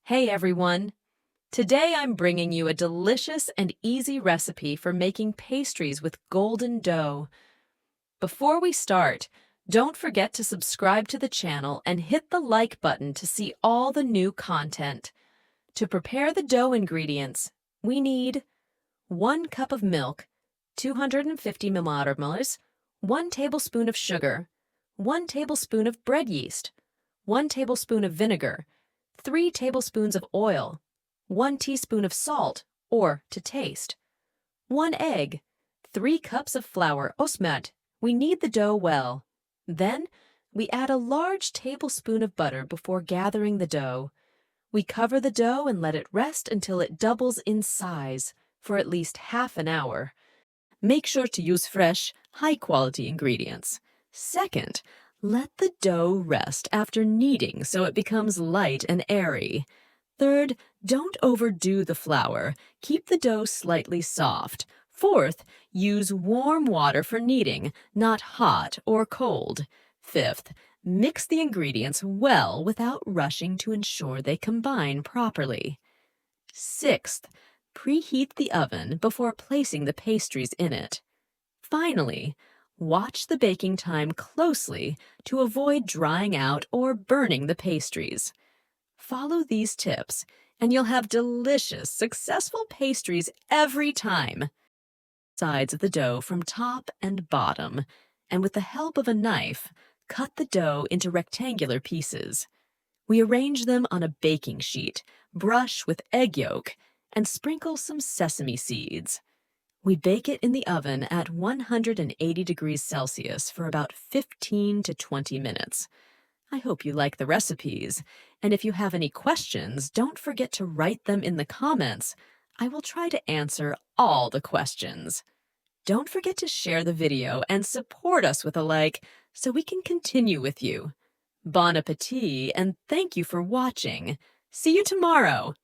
Hey everyone! Today I'm bringing you a delicious and easy recipe for making pastries with golden dough. Before we start, don't forget to subscribe to the channel and hit the like button to see all the new content. To prepare the dough ingredients, we need 1 cup of milk, 250 milliliters, 1 tablespoon of sugar, 1 tablespoon of bread yeast, 1 tablespoon of vinegar, 3 tablespoons of oil, 1 teaspoon of salt, or to taste, 1 egg, 3 cups of flour, osmat. We knead the dough well. Then, we add a large tablespoon of butter before gathering the dough. We cover the dough and let it rest until it doubles in size for at least half an hour. Make sure to use fresh, high-quality ingredients. Second, let the dough rest after kneading so it becomes light and airy. Third, don't overdo the flour. Keep the dough slightly soft. Fourth, use warm water for kneading, not hot or cold. Fifth, mix the ingredients well without rushing to ensure they combine properly. Sixth, preheat the oven before placing the pastries in it. Finally, watch the baking time closely to avoid drying out or burning the pastries. Follow these tips, and you'll have delicious, successful pastries every time. Sides of the dough from top and bottom, and with the help of a knife, cut the dough into rectangular pieces. We arrange them on a baking sheet, brush with egg yolk, and sprinkle some sesame seeds. We bake it in the oven at 180 degrees Celsius for about 15 to 20 minutes. I hope you like the recipes, and if you have any questions, don't forget to write them in the comments. I will try to answer all the questions. Don't forget to share the video and support us with a like so we can continue with you. Bon appetit, and thank you for watching. See you tomorrow!